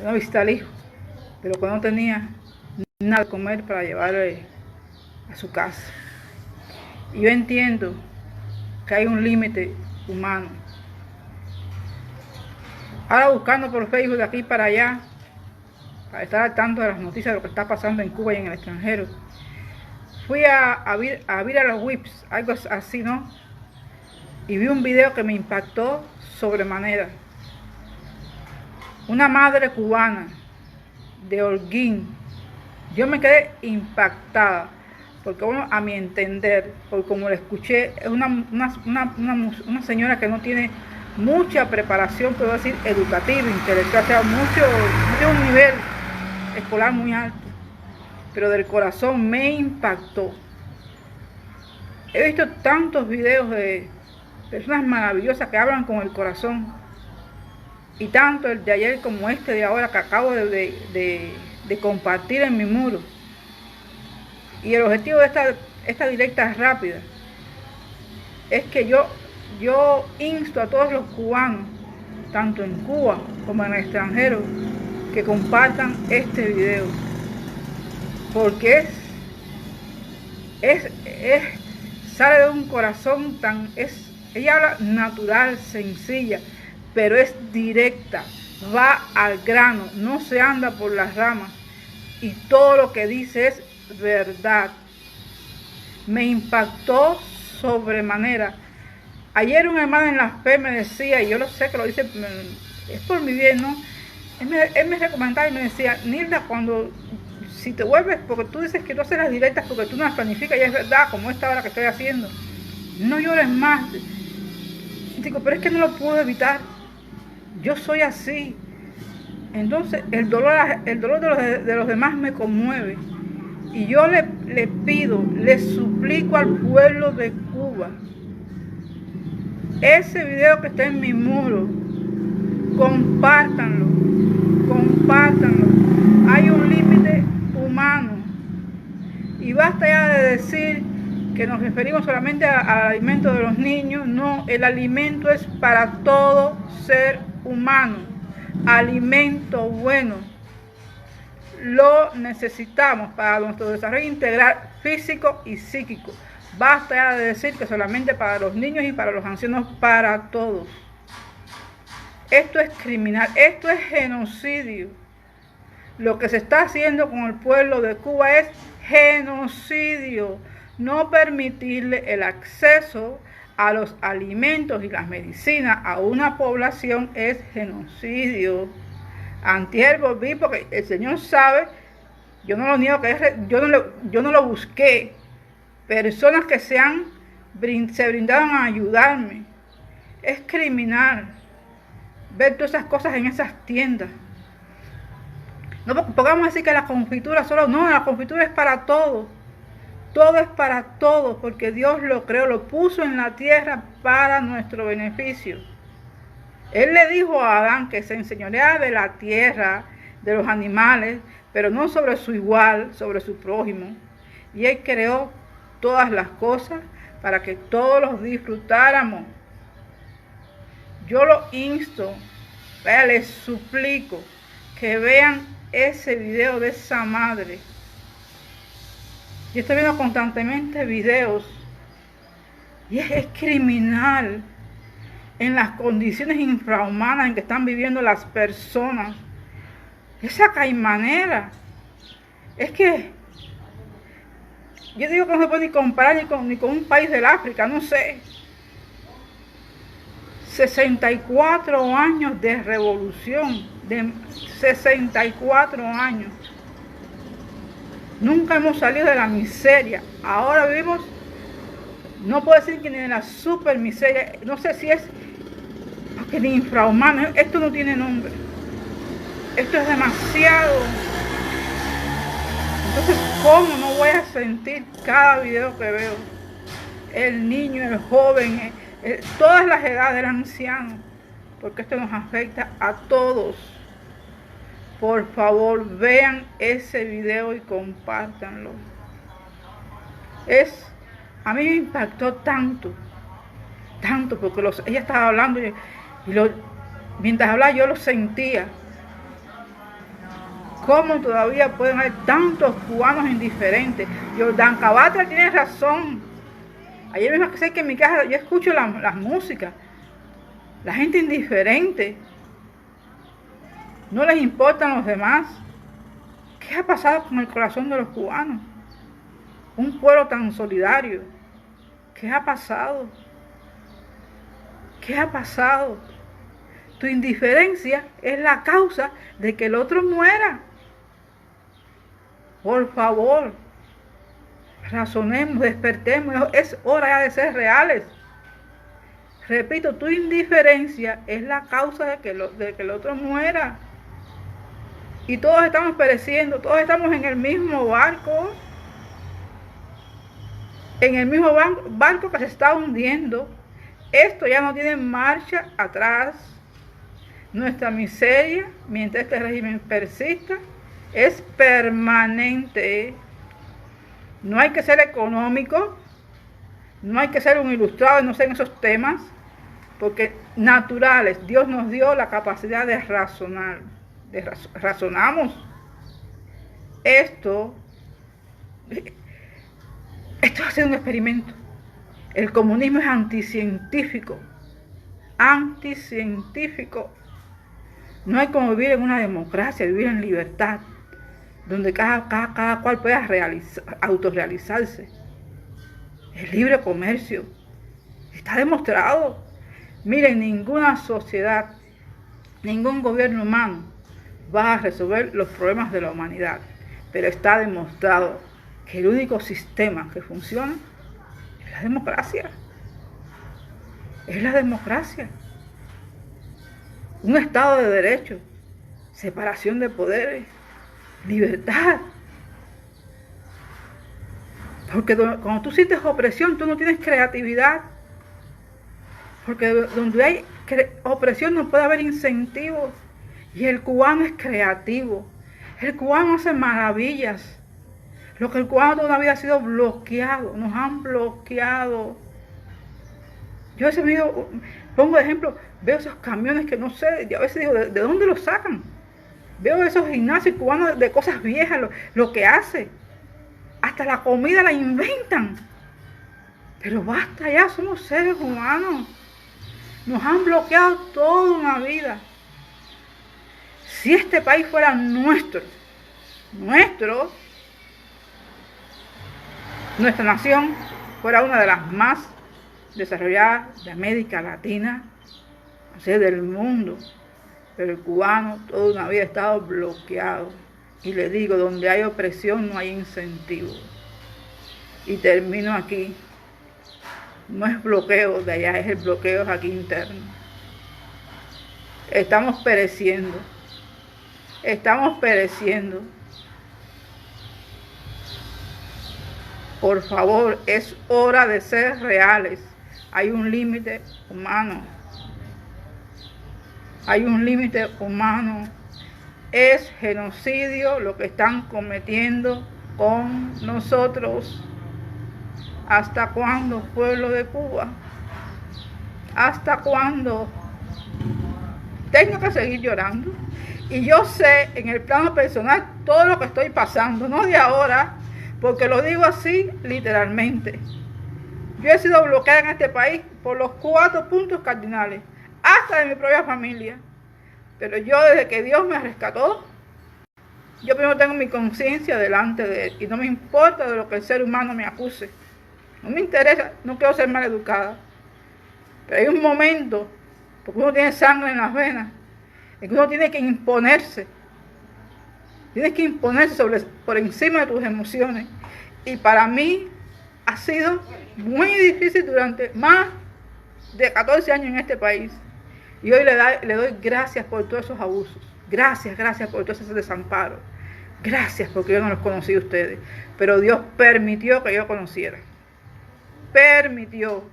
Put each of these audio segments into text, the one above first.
a visitar al hijo, pero que no tenía nada de comer para llevarle a su casa. Y yo entiendo que hay un límite humano. Ahora buscando por Facebook de aquí para allá, para estar al tanto de las noticias de lo que está pasando en Cuba y en el extranjero, fui a los Whips, algo así, ¿no? Y vi un video que me impactó sobremanera. Una madre cubana de Holguín. Yo me quedé impactada, porque bueno, a mi entender, porque como la escuché, es una señora que no tiene mucha preparación, puedo decir, educativa, intelectual, o sea, no tiene un nivel escolar muy alto, pero del corazón me impactó. He visto tantos videos de personas maravillosas que hablan con el corazón, y tanto el de ayer como este de ahora que acabo de compartir en mi muro. Y el objetivo de esta directa rápida es que yo insto a todos los cubanos, tanto en Cuba como en el extranjero, que compartan este video, porque sale de un corazón ella habla natural, sencilla, pero es directa, va al grano, no se anda por las ramas, y todo lo que dice es verdad. Me impactó sobremanera. Ayer un hermano en la fe me decía, y yo lo sé que lo dice, es por mi bien, ¿no? Él me recomendaba y me decía, Nilda, si te vuelves, porque tú dices que tú haces las directas porque tú no las planificas, y es verdad, como esta hora que estoy haciendo, no llores más. Digo, pero es que no lo puedo evitar, yo soy así. Entonces el dolor de los demás me conmueve, y yo le pido, le suplico al pueblo de Cuba, ese video que está en mi muro, compártanlo. Hay un límite humano, y basta ya de decir que nos referimos solamente al alimento de los niños. No, el alimento es para todo ser humano, alimento bueno. Lo necesitamos para nuestro desarrollo integral físico y psíquico. Basta ya de decir que solamente para los niños y para los ancianos, para todos. Esto es criminal, esto es genocidio. Lo que se está haciendo con el pueblo de Cuba es genocidio. No permitirle el acceso a los alimentos y las medicinas a una población es genocidio. Antier volví, porque el Señor sabe, yo no lo niego, yo no lo busqué. Personas que se brindaron a ayudarme. Es criminal ver todas esas cosas en esas tiendas. No podamos decir que la confitura solo, no, la confitura es para todos. Todo es para todos, porque Dios lo creó, lo puso en la tierra para nuestro beneficio. Él le dijo a Adán que se enseñoreara de la tierra, de los animales, pero no sobre su igual, sobre su prójimo. Y Él creó todas las cosas para que todos los disfrutáramos. Yo lo insto, les suplico que vean ese video de esa madre. Yo estoy viendo constantemente videos, y es criminal en las condiciones infrahumanas en que están viviendo las personas. Esa caimanera, es que yo digo que no se puede ni comparar ni con un país del África, no sé. 64 años de revolución, de 64 años. Nunca hemos salido de la miseria. Ahora vivimos, no puedo decir que ni de la super miseria, no sé si es porque ni infrahumano, esto no tiene nombre. Esto es demasiado. Entonces, ¿cómo no voy a sentir cada video que veo? El niño, el joven, todas las edades, el anciano, porque esto nos afecta a todos. Por favor, vean ese video y compártanlo. A mí me impactó tanto, porque ella estaba hablando y Mientras hablaba yo lo sentía. ¿Cómo todavía pueden haber tantos cubanos indiferentes? Jordan Cabatra tiene razón. Ayer mismo sé que en mi casa yo escucho las músicas. La gente indiferente. No les importan los demás. ¿Qué ha pasado con el corazón de los cubanos? Un pueblo tan solidario. ¿Qué ha pasado? ¿Qué ha pasado? Tu indiferencia es la causa de que el otro muera. Por favor, razonemos, despertemos. Es hora ya de ser reales. Repito, tu indiferencia es la causa de que el otro muera. Y todos estamos pereciendo, todos estamos en el mismo barco. En el mismo barco que se está hundiendo. Esto ya no tiene marcha atrás. Nuestra miseria, mientras este régimen persista, es permanente. No hay que ser económico, no hay que ser un ilustrado y no sé en esos temas, porque naturales, Dios nos dio la capacidad de razonar. Razonamos. Esto va a ser un experimento. El comunismo es anticientífico. Anticientífico. No hay como vivir en una democracia, vivir en libertad, donde cada cual pueda autorrealizarse. El libre comercio está demostrado. Miren, ninguna sociedad, ningún gobierno humano va a resolver los problemas de la humanidad, pero está demostrado que el único sistema que funciona es la democracia. Es la democracia. Un Estado de derecho, separación de poderes, libertad. Porque cuando tú sientes opresión, tú no tienes creatividad. Porque donde hay opresión no puede haber incentivos. Y el cubano es creativo. El cubano hace maravillas. Lo que el cubano toda una vida ha sido bloqueado. Nos han bloqueado. Yo a veces pongo de ejemplo, veo esos camiones que no sé, y a veces digo, ¿de dónde los sacan? Veo esos gimnasios cubanos de cosas viejas, lo que hace. Hasta la comida la inventan. Pero basta ya, somos seres humanos. Nos han bloqueado toda una vida. Si este país fuera nuestra nación fuera una de las más desarrolladas de América Latina, o sea, del mundo. Pero el cubano toda una vida ha estado bloqueado. Y le digo, donde hay opresión no hay incentivo. Y termino aquí. No es bloqueo de allá, es el bloqueo aquí interno. Estamos pereciendo. Estamos pereciendo. Por favor, es hora de ser reales. Hay un límite humano. Hay un límite humano. Es genocidio lo que están cometiendo con nosotros. ¿Hasta cuándo, pueblo de Cuba? ¿Hasta cuándo? Tengo que seguir llorando. Y yo sé en el plano personal todo lo que estoy pasando, no de ahora, porque lo digo así literalmente. Yo he sido bloqueada en este país por los 4 puntos cardinales, hasta de mi propia familia. Pero yo desde que Dios me rescató, yo primero tengo mi conciencia delante de Él y no me importa de lo que el ser humano me acuse. No me interesa, no quiero ser mal educada. Pero hay un momento, porque uno tiene sangre en las venas, en que uno tiene que imponerse. Tienes que imponerse por encima de tus emociones. Y para mí ha sido muy difícil durante más de 14 años en este país. Y hoy le doy gracias por todos esos abusos. Gracias por todos esos desamparos. Gracias porque yo no los conocí a ustedes. Pero Dios permitió que yo conociera. Permitió.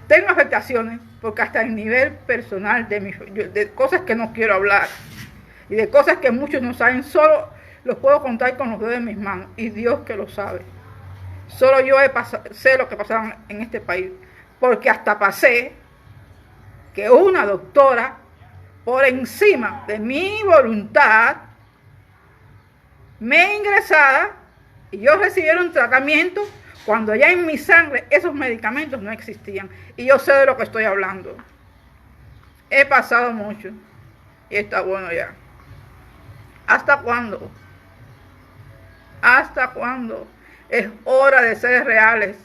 Tengo afectaciones porque hasta el nivel personal de cosas que no quiero hablar y de cosas que muchos no saben, solo los puedo contar con los dedos de mis manos y Dios que lo sabe. Solo yo sé lo que pasaba en este país, porque hasta pasé que una doctora, por encima de mi voluntad, me ingresara y yo recibiera un tratamiento cuando ya en mi sangre esos medicamentos no existían. Y yo sé de lo que estoy hablando. He pasado mucho y está bueno ya. ¿Hasta cuándo? ¿Hasta cuándo? Es hora de ser reales.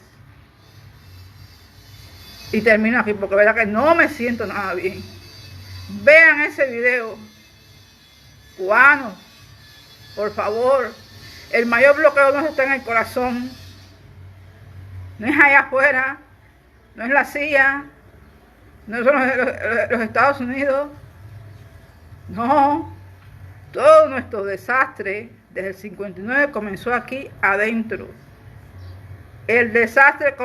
Y termino aquí porque verdad que no me siento nada bien. Vean ese video. Cubanos, por favor. El mayor bloqueo no está en el corazón. No es allá afuera. No es la CIA. No son los Estados Unidos. No. Todo nuestro desastre desde el 59 comenzó aquí adentro. El desastre